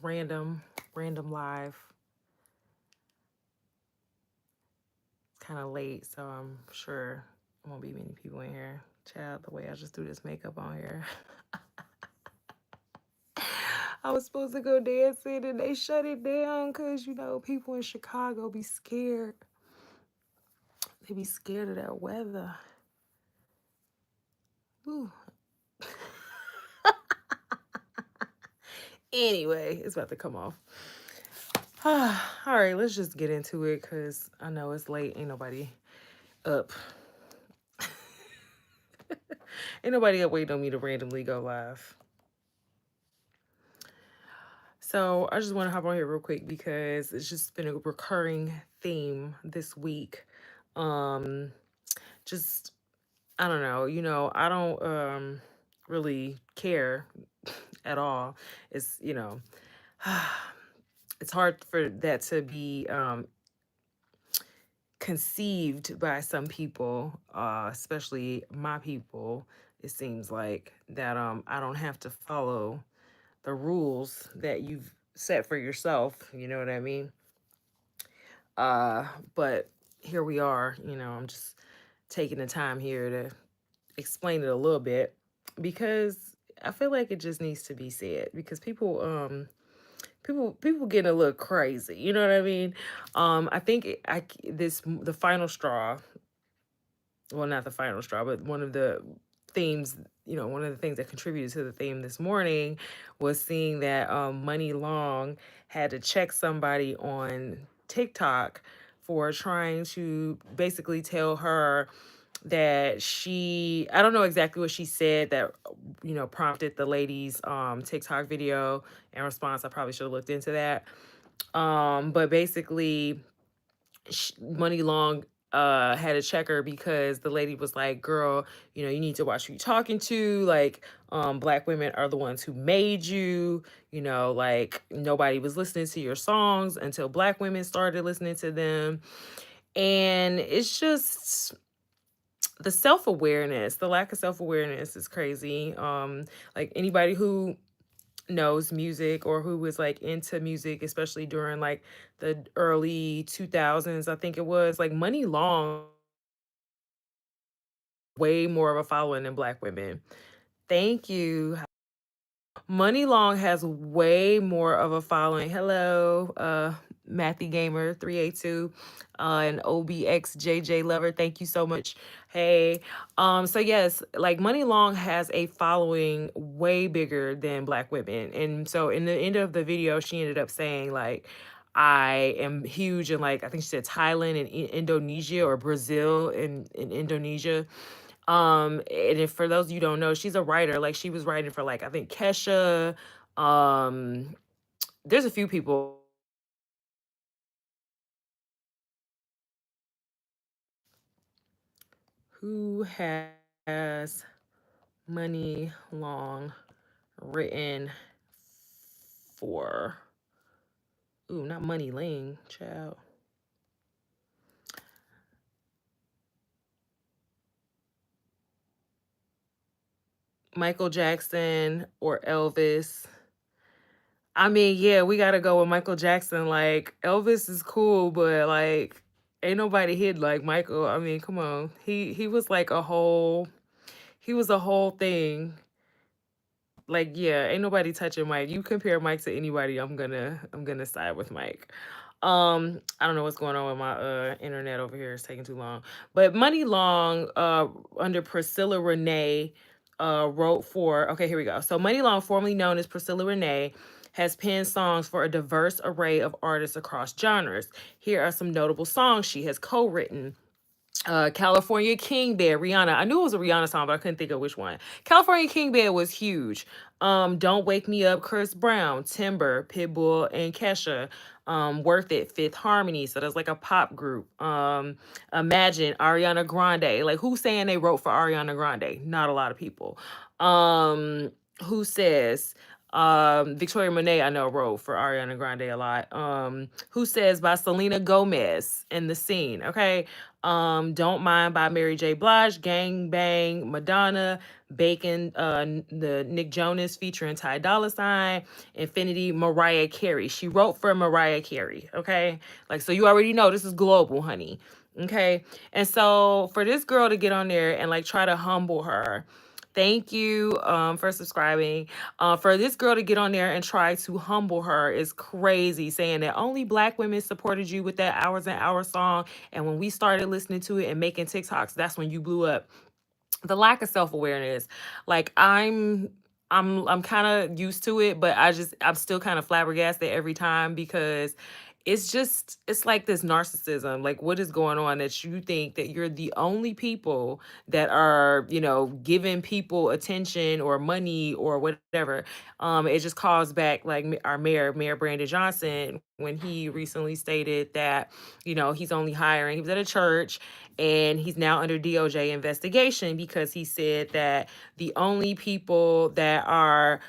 random live. It's kind of late, so I'm sure there won't be many people in here. Child, the way I just threw this makeup on here. I was supposed to go dancing and they shut it down because, you know, people in Chicago be scared. They be scared of that weather. Ooh. Anyway, it's about to come off. All right, let's just get into it because I know it's late. Ain't nobody up. Ain't nobody up waiting on me to randomly go live. So I just want to hop on here real quick because it's just been a recurring theme this week. Just I don't know, I don't really care at all. It's, it's hard for that to be conceived by some people, especially my people. It seems like that I don't have to follow the rules that you've set for yourself, you know what I mean? But here we are, I'm just taking the time here to explain it a little bit because I feel like it just needs to be said because people getting a little crazy, you know what I mean? I think the final straw, well, not the final straw, but one of the themes, one of the things that contributed to the theme this morning was seeing that Money Long had to check somebody on TikTok for trying to basically tell her that I don't know exactly what she said that, prompted the lady's TikTok video in response. I probably should have looked into that. But basically, Money Long had a checker because the lady was like, girl, you need to watch who you're talking to. Like, black women are the ones who made you, like nobody was listening to your songs until black women started listening to them. And it's just the self-awareness, the lack of self-awareness is crazy. Like anybody who knows music or who was like into music, especially during like the early 2000s, I think it was, like Money Long, way more of a following than black women. Thank you. Money Long has way more of a following. Hello, Matthew Gamer 382, and OBXJJ Lover. Thank you so much. Hey, so yes, like Money Long has a following way bigger than black women, and so in the end of the video, she ended up saying like, I am huge in, like, I think she said Thailand and Indonesia, or Brazil and in Indonesia. And if for those of you who don't know, she's a writer. Like she was writing for, like, I think Kesha. There's a few people who has Money Long written for. Ooh, not Money Ling, child. Michael Jackson or Elvis. I mean, yeah, we gotta go with Michael Jackson. Like, Elvis is cool, but like, ain't nobody hit like Michael. I mean, come on. He was like he was a whole thing. Like, yeah, ain't nobody touching Mike. You compare Mike to anybody, I'm gonna side with Mike. I don't know what's going on with my internet over here. It's taking too long. But Money Long, under Priscilla Renee, wrote for, okay, here we go. So Money Long, formerly known as Priscilla Renee, has penned songs for a diverse array of artists across genres. Here are some notable songs she has co-written. California King Bed, Rihanna. I knew it was a Rihanna song, but I couldn't think of which one. California King Bed was huge. Don't Wake Me Up, Chris Brown, Timber, Pitbull, and Kesha. Worth It, Fifth Harmony. So that's like a pop group. Imagine, Ariana Grande. Like, who's saying they wrote for Ariana Grande? Not a lot of people. Who Says? Victoria Monet, I know, wrote for Ariana Grande a lot. Who Says by Selena Gomez in The Scene. Okay. Don't Mind by Mary J. Blige, Gang Bang, Madonna, Bacon, the Nick Jonas featuring Ty Dolla Sign, Infinity, Mariah Carey. She wrote for Mariah Carey. Okay. Like, so you already know this is global, honey. Okay. And so for this girl to get on there and like try to humble her, thank you for subscribing. For this girl to get on there and try to humble her is crazy, saying that only black women supported you with that Hours and Hours song. And when we started listening to it and making TikToks, that's when you blew up. The lack of self-awareness, like I'm kind of used to it, but I'm still kind of flabbergasted every time because it's like this narcissism. Like, what is going on that you think that you're the only people that are, giving people attention or money or whatever. It just calls back like our Mayor Brandon Johnson, when he recently stated that, he's only hiring. He was at a church and he's now under DOJ investigation because he said that the only people that are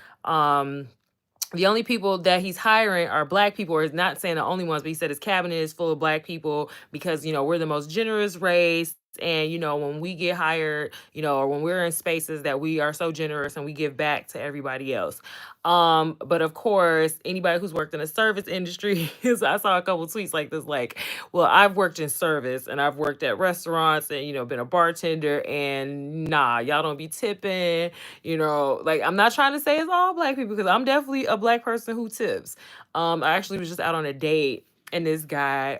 the only people that he's hiring are black people, or is not saying the only ones, but he said his cabinet is full of black people because, we're the most generous race. And, when we get hired, or when we're in spaces that we are so generous and we give back to everybody else. But of course, anybody who's worked in the service industry, is I saw a couple tweets like this, like, well, I've worked in service and I've worked at restaurants and, been a bartender, and nah, y'all don't be tipping, like, I'm not trying to say it's all black people because I'm definitely a black person who tips. I actually was just out on a date and this guy,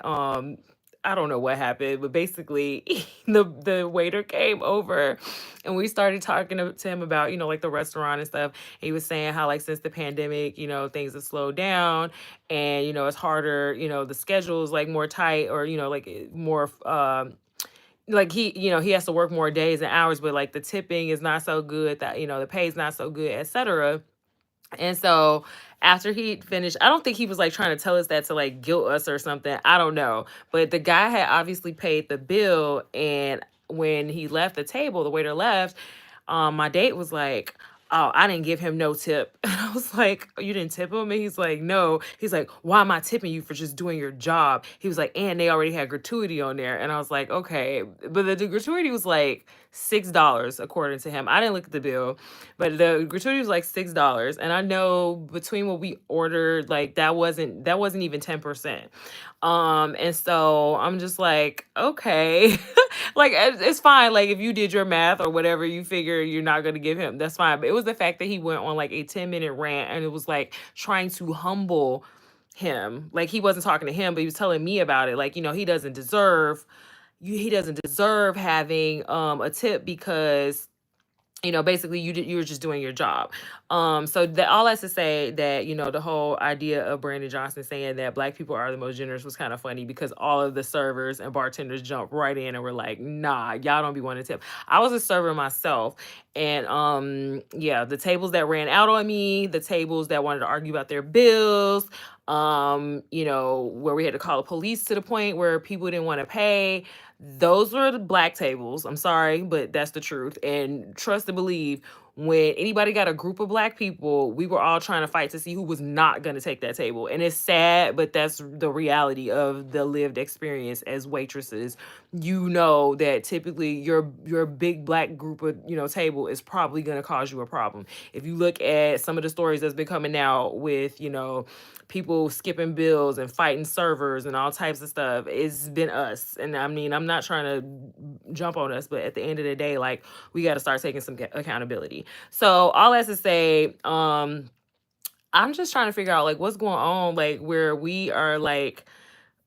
I don't know what happened, but basically the waiter came over and we started talking to him about, like the restaurant and stuff. He was saying how like since the pandemic, things have slowed down and, it's harder, the schedule is like more tight or, like more like he has to work more days and hours, but like the tipping is not so good, that the pay's not so good, etc. And so after he finished, I don't think he was like trying to tell us that to like guilt us or something. I don't know. But the guy had obviously paid the bill. And when he left the table, the waiter left, my date was like, oh, I didn't give him no tip. And I was like, "Oh, you didn't tip him?" And he's like, no. He's like, why am I tipping you for just doing your job? He was like, and they already had gratuity on there. And I was like, okay. But the gratuity was like $6 according to him. I didn't look at the bill, but the gratuity was like $6. And I know between what we ordered, like that wasn't even 10%. And so I'm just like, okay. Like it's fine. Like if you did your math or whatever, you figure you're not gonna give him. That's fine. But it was the fact that he went on like a 10-minute rant and it was like trying to humble him. Like he wasn't talking to him, but he was telling me about it. Like he doesn't deserve having a tip because basically you were just doing your job. So that all that's to say that, the whole idea of Brandon Johnson saying that black people are the most generous was kind of funny because all of the servers and bartenders jumped right in and were like, nah, y'all don't be wanting to tip. I was a server myself. And yeah, the tables that ran out on me, the tables that wanted to argue about their bills, where we had to call the police to the point where people didn't want to pay. Those were the black tables. I'm sorry, but that's the truth. And trust and believe, when anybody got a group of black people, we were all trying to fight to see who was not going to take that table. And it's sad, but that's the reality of the lived experience as waitresses. That typically your big black group of, table is probably going to cause you a problem. If you look at some of the stories that's been coming out with, people skipping bills and fighting servers and all types of stuff, it's been us. And I mean, I'm not trying to jump on us, but at the end of the day, like, we got to start taking some accountability. So all that to say, I'm just trying to figure out like what's going on, like where we are like,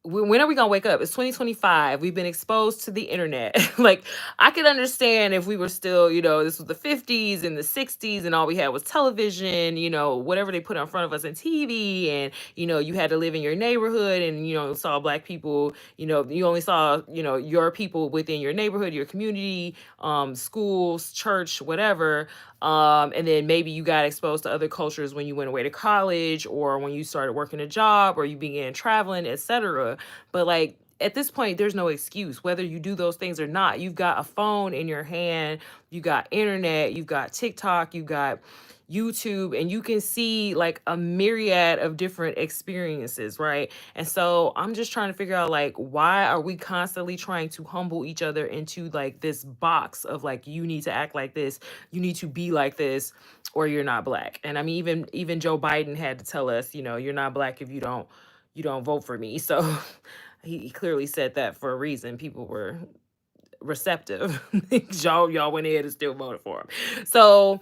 when are we gonna wake up? It's 2025. We've been exposed to the internet. Like, I could understand if we were still, this was the 50s and the 60s and all we had was television, whatever they put in front of us in TV. And, you had to live in your neighborhood and, saw black people, you only saw, your people within your neighborhood, your community, schools, church, whatever. And then maybe you got exposed to other cultures when you went away to college or when you started working a job or you began traveling, etc. But like at this point, there's no excuse whether you do those things or not. You've got a phone in your hand, you got internet, you've got TikTok, you got YouTube, and you can see like a myriad of different experiences, right? And so I'm just trying to figure out like why are we constantly trying to humble each other into like this box of like you need to act like this, you need to be like this, or you're not black. And I mean even Joe Biden had to tell us, you're not black if you don't vote for me. So he clearly said that for a reason. People were receptive. Y'all went ahead and still voted for him. So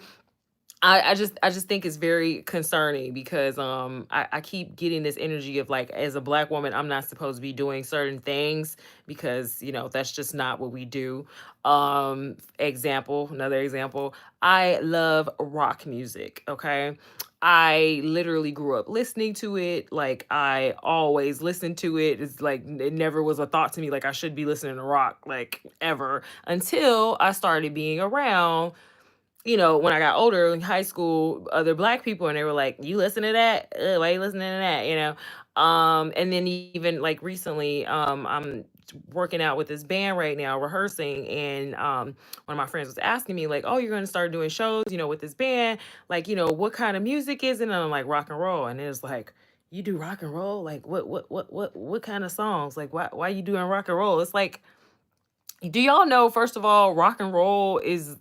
I just think it's very concerning because I keep getting this energy of like, as a black woman, I'm not supposed to be doing certain things because that's just not what we do. Another example, I love rock music. Okay, I literally grew up listening to it. Like, I always listened to it. It's like it never was a thought to me like I should be listening to rock, like, ever, until I started being around, when I got older in high school, other black people, and they were like, "You listen to that? Ugh, why you listening to that?" And then even like recently, I'm working out with this band right now, rehearsing, and one of my friends was asking me like, "Oh, you're going to start doing shows, with this band? Like, what kind of music is it?" And I'm like, "Rock and roll." And it was like, "You do rock and roll? Like, what kind of songs? Like, why you doing rock and roll?" It's like, do y'all know? First of all, rock and roll is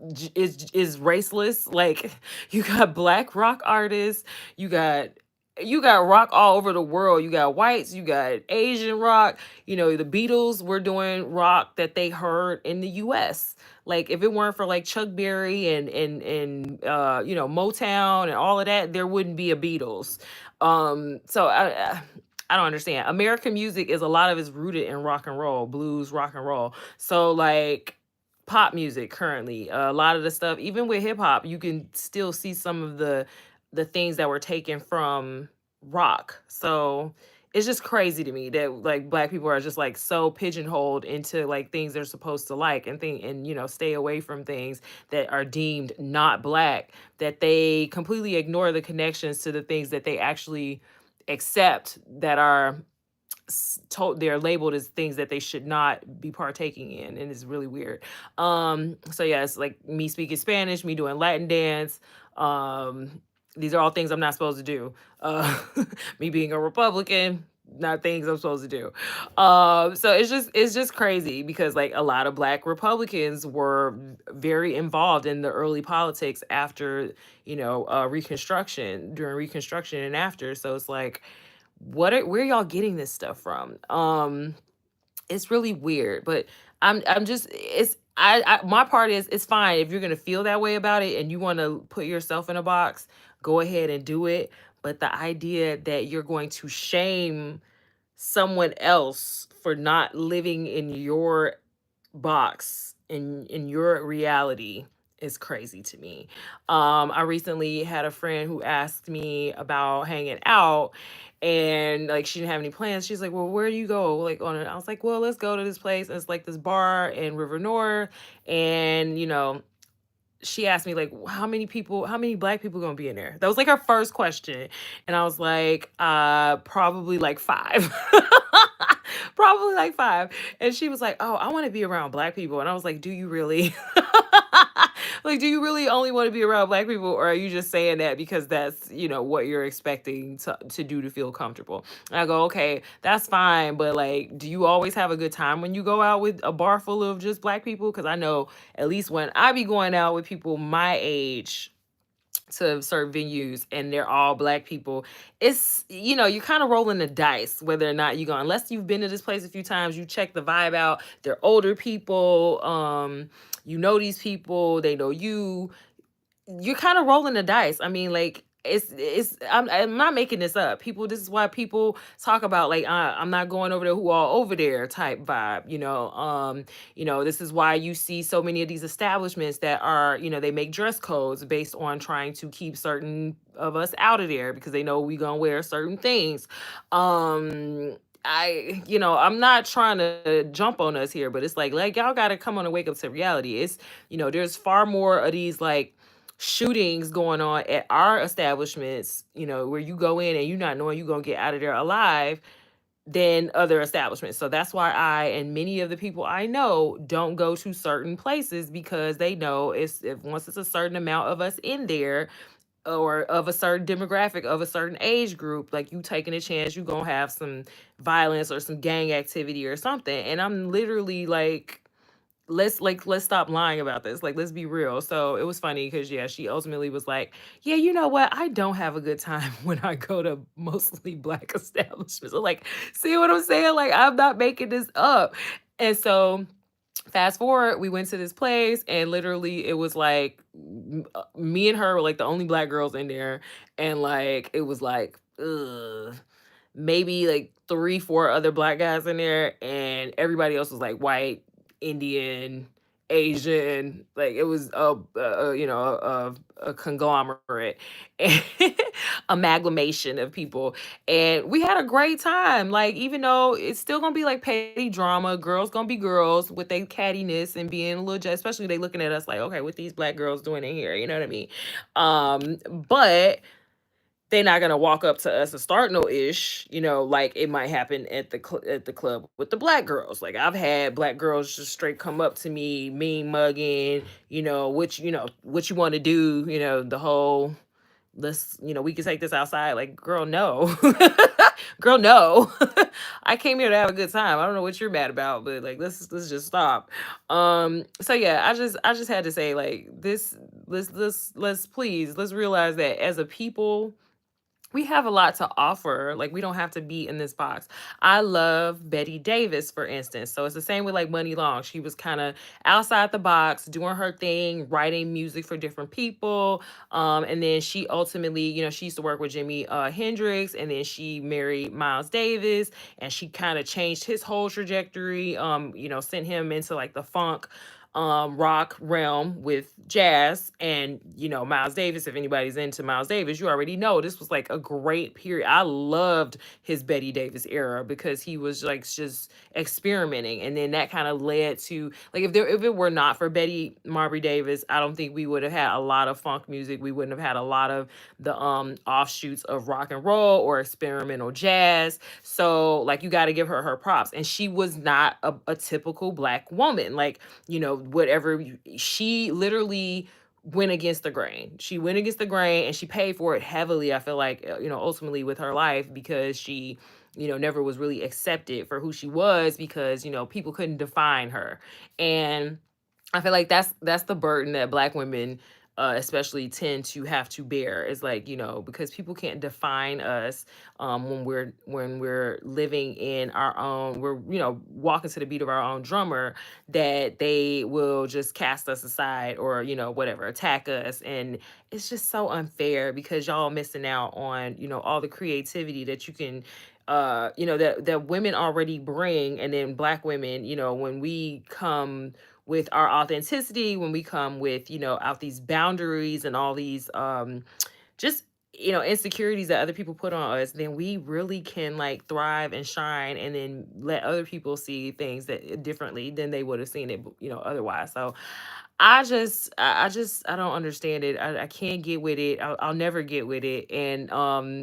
raceless. Like, you got black rock artists, you got rock all over the world. You got whites, you got Asian rock. The Beatles were doing rock that they heard in the US. Like, if it weren't for like Chuck Berry and Motown and all of that, there wouldn't be a Beatles. So I don't understand. American music is, a lot of it's rooted in rock and roll, blues, rock and roll. So like, pop music currently, a lot of the stuff, even with hip hop, you can still see some of the things that were taken from rock. So it's just crazy to me that like black people are just like so pigeonholed into like things they're supposed to like, and stay away from things that are deemed not black, that they completely ignore the connections to the things that they actually accept that are told, they're labeled as things that they should not be partaking in, and it's really weird. So yeah, it's like me speaking Spanish, me doing Latin dance. These are all things I'm not supposed to do. Me being a Republican, not things I'm supposed to do. So it's just crazy because like a lot of black Republicans were very involved in the early politics after, Reconstruction, during Reconstruction and after. So it's like, where y'all getting this stuff from? It's really weird, but I'm just it's I my part is, it's fine if you're gonna feel that way about it and you want to put yourself in a box, go ahead and do it. But the idea that you're going to shame someone else for not living in your box, in your reality, is crazy to me. I recently had a friend who asked me about hanging out, and like she didn't have any plans. She's like, "Well, where do you go?" Like, on it. I was like, "Well, let's go to this place." And it's like this bar in River North, and she asked me like, how many black people gonna be in there? That was like her first question. And I was like, probably like five. Probably like five. And she was like, "Oh, I want to be around black people." And I was like, "Do you really?" Like, do you really only want to be around black people, or are you just saying that because that's, what you're expecting to do to feel comfortable? And I go, "Okay, that's fine, but like, do you always have a good time when you go out with a bar full of just black people? Because I know, at least when I be going out with people my age to certain venues and they're all black people, it's, you're kind of rolling the dice whether or not you go, unless you've been to this place a few times, you check the vibe out. They're older people, these people, they know you. You're kind of rolling the dice. I mean, like, I'm not making this up. People, this is why people talk about like, I'm not going over there, who all over there type vibe. This is why you see so many of these establishments that are, they make dress codes based on trying to keep certain of us out of there because they know we gonna wear certain things. I'm not trying to jump on us here, but it's like y'all got to come on and wake up to reality. It's, there's far more of these like shootings going on at our establishments, where you go in and you're not knowing you're going to get out of there alive. than other establishments. So that's why I and many of the people I know don't go to certain places, because they know it's, if once it's a certain amount of us in there, or of a certain demographic, of a certain age group, like, you taking a chance you gonna have some violence or some gang activity or something. And I'm literally like, let's stop lying about this. Like, let's be real. So it was funny because, yeah, she ultimately was like, yeah, you know what, I don't have a good time when I go to mostly black establishments. So, like, see what I'm saying? Like, I'm not making this up. And so fast forward, we went to this place, and literally it was like, me and her were like the only black girls in there. And like, it was like, ugh, maybe like 3, 4 other black guys in there, and everybody else was like white, Indian, Asian. Like, it was a conglomerate, amalgamation of people, and we had a great time. Like, even though it's still gonna be like petty drama, girls gonna be girls with their cattiness and being a little especially they looking at us like, okay, what these black girls doing in here? You know what I mean? But they're not gonna walk up to us and start no ish, like it might happen at the at the club with the black girls. Like, I've had black girls just straight come up to me, mean mugging, what you want to do, the whole, let's, we can take this outside. Like, girl, no. Girl, no. I came here to have a good time. I don't know what you're mad about, but like, let's just stop. So yeah, I just had to say, like, this, let's please, let's realize that as a people, we have a lot to offer. Like, we don't have to be in this box. I love Betty Davis, for instance. So it's the same with like Money Long. She was kind of outside the box, doing her thing, writing music for different people. And then she ultimately, she used to work with Jimi Hendrix, and then she married Miles Davis, and she kind of changed his whole trajectory. Sent him into like the funk rock realm with jazz. And Miles Davis, if anybody's into Miles Davis, you already know this was like a great period. I loved his Betty Davis era because he was like just experimenting, and then that kind of led to, like, if it were not for Betty Marbury Davis, I don't think we would have had a lot of funk music. We wouldn't have had a lot of the offshoots of rock and roll or experimental jazz. So, like, you got to give her props. And she was not a typical black woman. Like, whatever, she literally went against the grain. She went against the grain, and she paid for it heavily, I feel like, ultimately with her life, because she, never was really accepted for who she was, because, people couldn't define her. And I feel like that's the burden that black women especially tend to have to bear, is like, because people can't define us when we're living in our own, we're, walking to the beat of our own drummer, that they will just cast us aside, or, whatever, attack us. And it's just so unfair, because y'all missing out on, all the creativity that you can that women already bring. And then black women, when we come with our authenticity, when we come with, out these boundaries and all these just, insecurities that other people put on us, then we really can like thrive and shine, and then let other people see things that differently than they would have seen it, otherwise. So I don't understand it. I can't get with it. I'll never get with it. And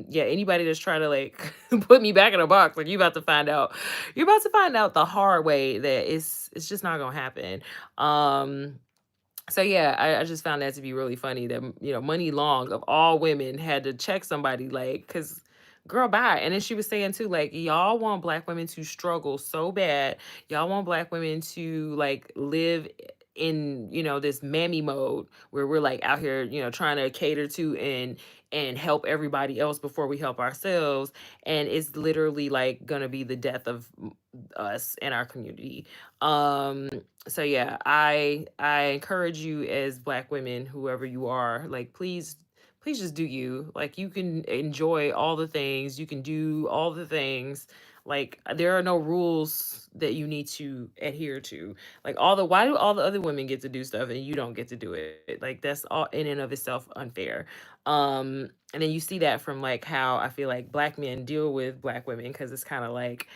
yeah, anybody that's trying to like put me back in a box, like, you're about to find out the hard way that it's just not gonna happen. So yeah, I just found that to be really funny that, Money Long, of all women, had to check somebody, like, because, girl, bye. And then she was saying too, like, y'all want black women to struggle so bad. Y'all want black women to like live in, this mammy mode, where we're like out here, trying to cater to and help everybody else before we help ourselves. And it's literally like gonna be the death of us and our community. So yeah, I encourage you, as black women, whoever you are, like, please just do you. Like, you can enjoy all the things, you can do all the things. Like, there are no rules that you need to adhere to. Like, why do all the other women get to do stuff and you don't get to do it? Like, that's all in and of itself unfair. And then you see that from like how I feel like black men deal with black women, because it's kind of like,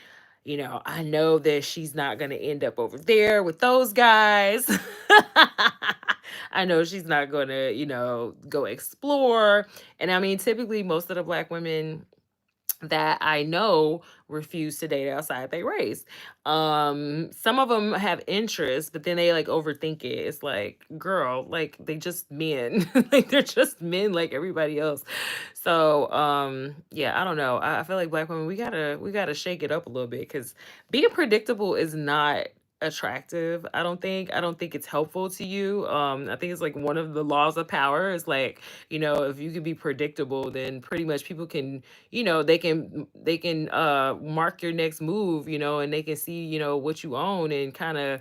I know that she's not going to end up over there with those guys. I know she's not going to, go explore. And I mean, typically most of the black women that I know refuse to date outside their race. Some of them have interests, but then they like overthink it. It's like, girl, like they just men. Like they're just men like everybody else. So yeah, I don't know. I feel like black women, we gotta shake it up a little bit because being predictable is not attractive. I don't think it's helpful to you. I think it's like one of the laws of power is like, if you can be predictable, then pretty much people can, they can mark your next move, and they can see, what you own and kind of,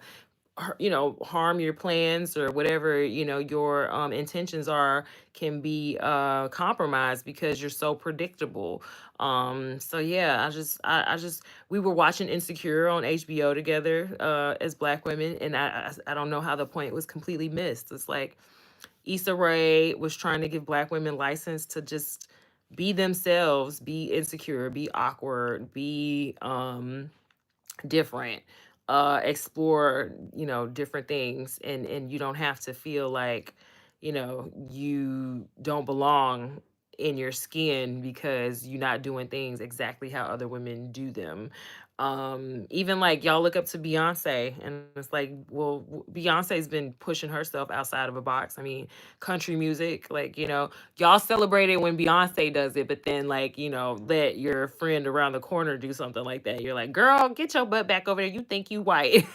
harm your plans or whatever, your intentions are, can be compromised because you're so predictable. So yeah, I just we were watching Insecure on HBO together as black women, and I don't know how the point was completely missed. It's like Issa Rae was trying to give black women license to just be themselves, be insecure, be awkward, be different, explore, different things, and you don't have to feel like, you don't belong in your skin because you're not doing things exactly how other women do them. Even like y'all look up to Beyonce, and it's like, well, Beyonce's been pushing herself outside of a box. I mean, country music, like, y'all celebrate it when Beyonce does it, but then like, let your friend around the corner do something like that. You're like, girl, get your butt back over there. You think you white.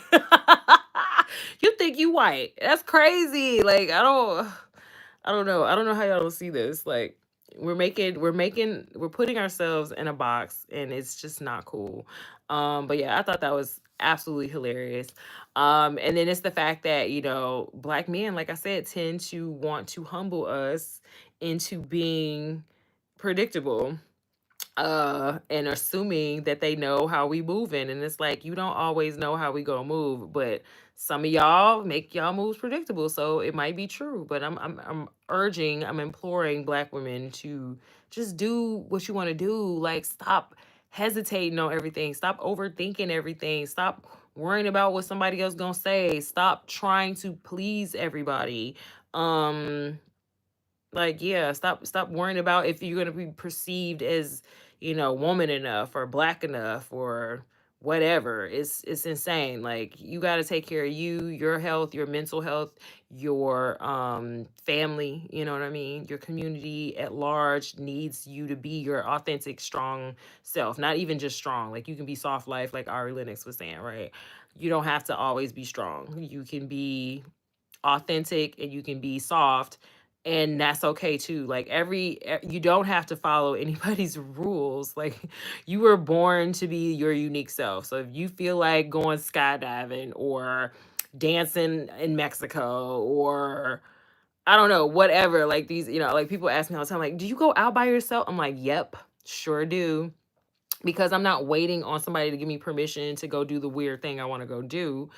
You think you white. That's crazy. Like, I don't know. I don't know how y'all don't see this. Like, we're putting ourselves in a box, and it's just not cool. But yeah, I thought that was absolutely hilarious. And then it's the fact that, black men, like I said, tend to want to humble us into being predictable, and assuming that they know how we moving, and it's like, you don't always know how we gonna move, but some of y'all make y'all moves predictable, so it might be true. But I'm imploring black women to just do what you want to do. Like, stop hesitating on everything, stop overthinking everything, stop worrying about what somebody else gonna say, stop trying to please everybody. um like, yeah, stop worrying about if you're gonna be perceived as, woman enough or black enough or whatever. It's insane. Like, you gotta take care of you, your health, your mental health, your family, you know what I mean? Your community at large needs you to be your authentic, strong self. Not even just strong. Like, you can be soft life, like Ari Lennox was saying, right? You don't have to always be strong. You can be authentic and you can be soft, and that's okay too. Like, you don't have to follow anybody's rules. Like, you were born to be your unique self. So if you feel like going skydiving or dancing in Mexico, or I don't know, whatever, like, these, like, people ask me all the time, like, do you go out by yourself? I'm like, yep, sure do, because I'm not waiting on somebody to give me permission to go do the weird thing I want to go do.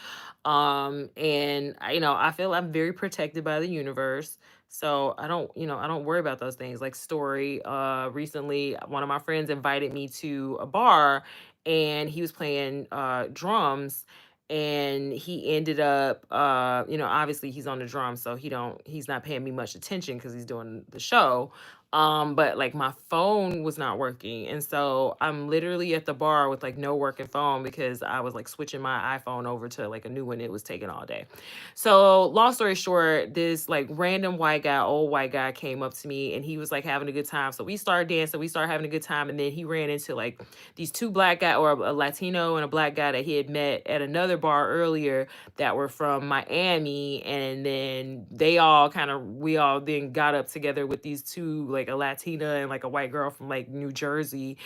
And I feel I'm very protected by the universe. So I don't worry about those things. Like, story, recently one of my friends invited me to a bar, and he was playing drums, and he ended up, obviously he's on the drums, so he's not paying me much attention because he's doing the show. But like, my phone was not working, and so I'm literally at the bar with like no working phone because I was like switching my iPhone over to like a new one. It was taking all day. So long story short, this like random white guy, old white guy, came up to me, and he was like having a good time. So we started dancing, we started having a good time, and then he ran into like these two black guy, or a Latino and a black guy that he had met at another bar earlier, that were from Miami. And then we all then got up together with these two, like a Latina and like a white girl from like New Jersey.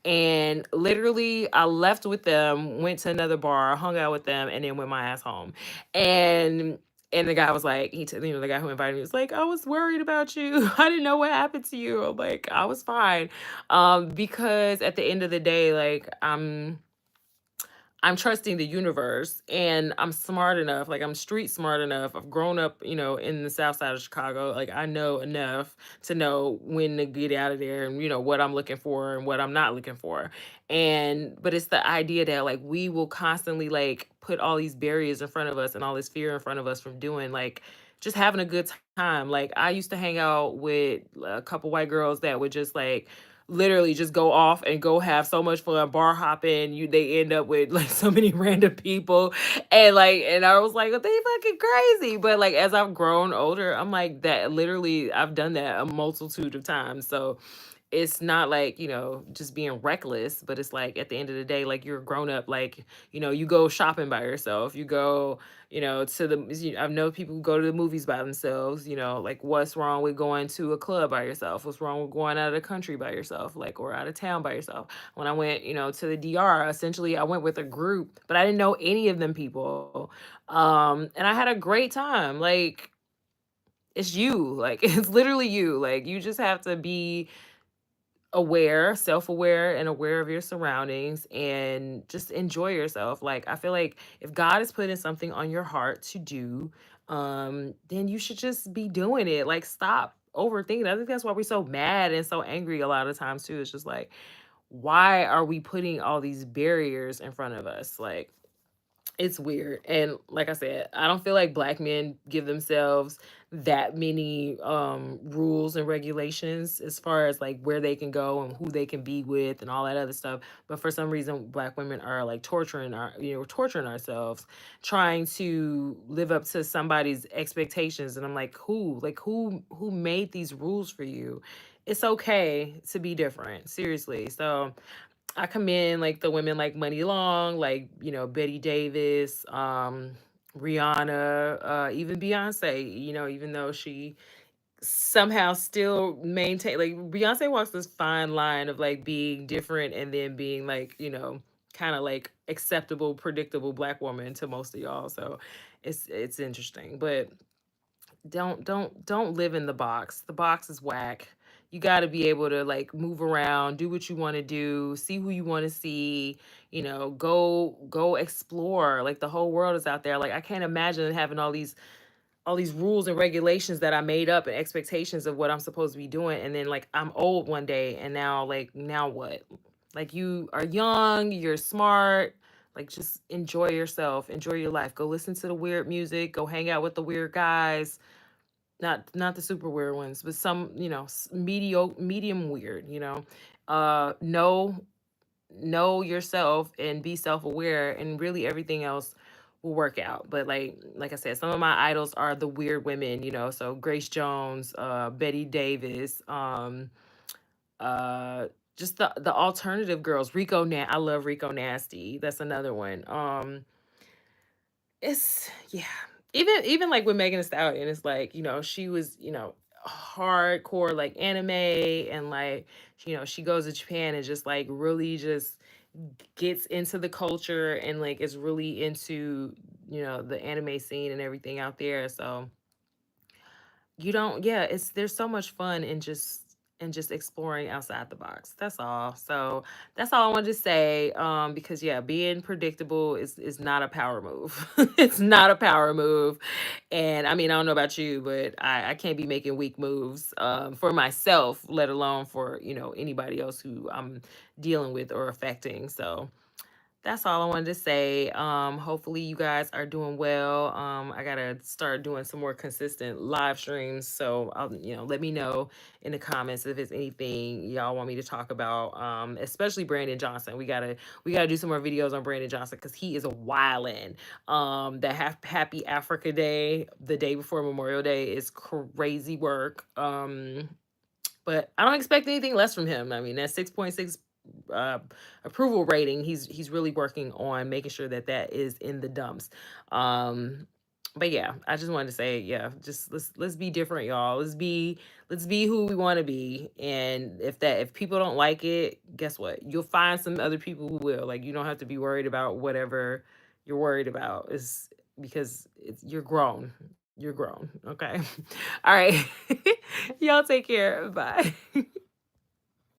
And literally, I left with them, went to another bar, hung out with them, and then went my ass home. And the guy was like, the guy who invited me was like, I was worried about you. I didn't know what happened to you. I'm like, I was fine. Because at the end of the day, like, I'm trusting the universe, and I'm smart enough, like, I'm street smart enough. I've grown up, in the south side of Chicago. Like, I know enough to know when to get out of there, and what I'm looking for and what I'm not looking for. But it's the idea that like we will constantly like put all these barriers in front of us and all this fear in front of us from doing like just having a good time. Like, I used to hang out with a couple white girls that would just like literally just go off and go have so much fun bar hopping. They end up with like so many random people, and I was like, they fucking crazy. But like as I've grown older, I'm like that. Literally, I've done that a multitude of times. So it's not like, just being reckless, but it's like at the end of the day, like you're a grown up, like, you go shopping by yourself, you go, I know people who go to the movies by themselves, like what's wrong with going to a club by yourself? What's wrong with going out of the country by yourself, like, or out of town by yourself? When I went, to the DR, essentially I went with a group, but I didn't know any of them people. And I had a great time. Like, it's you, like, it's literally you. Like, you just have to be aware, self-aware and aware of your surroundings and just enjoy yourself. Like I feel like if God is putting something on your heart to do, then you should just be doing it. Like stop overthinking. I think that's why we're so mad and so angry a lot of times too. It's just like, why are we putting all these barriers in front of us? Like it's weird. And like I said, I don't feel like black men give themselves that many rules and regulations as far as like where they can go and who they can be with and all that other stuff. But for some reason black women are like torturing ourselves trying to live up to somebody's expectations. And I'm like, who made these rules for you? It's okay to be different. Seriously. So I commend like the women like Money Long, like, Betty Davis, Rihanna, even Beyonce, even though she somehow still maintain, like Beyonce walks this fine line of like being different and then being like, kind of like acceptable, predictable black woman to most of y'all. So it's interesting. But don't live in the box. The box is whack. You got to be able to like move around, do what you want to do, see who you want to see, go explore. Like the whole world is out there. Like I can't imagine having all these rules and regulations that I made up and expectations of what I'm supposed to be doing, and then like I'm old one day and now what? Like you are young, you're smart, like just enjoy yourself, enjoy your life. Go listen to the weird music, go hang out with the weird guys, not the super weird ones, but some, medium weird, know yourself and be self-aware, and really everything else will work out. But like I said, some of my idols are the weird women, so Grace Jones, Betty Davis, uh just the alternative girls. I love Rico Nasty. That's another one. It's yeah. Even like with Megan Thee Stallion, it's like, she was, hardcore like anime, and like, she goes to Japan and just like really just gets into the culture and like is really into, the anime scene and everything out there. So you don't yeah, it's there's so much fun in just exploring outside the box. That's all. So that's all I wanted to say. Because yeah, being predictable is not a power move. It's not a power move. And I mean, I don't know about you, but I can't be making weak moves for myself, let alone for, anybody else who I'm dealing with or affecting. So that's all I wanted to say. Hopefully you guys are doing well. I gotta start doing some more consistent live streams. So I'll, let me know in the comments if it's anything y'all want me to talk about. Especially Brandon Johnson. We gotta do some more videos on Brandon Johnson because he is a wildin'. That Happy Africa Day, the day before Memorial Day, is crazy work. But I don't expect anything less from him. I mean, that 6.6 uh, approval rating, he's really working on making sure that that is in the dumps. Um, but yeah, I just wanted to say, yeah, just let's be different, y'all. Let's be who we want to be. And if people don't like it, guess what? You'll find some other people who will. Like you don't have to be worried about whatever you're worried about. Is because you're grown. You're grown. Okay. All right. Y'all take care. Bye.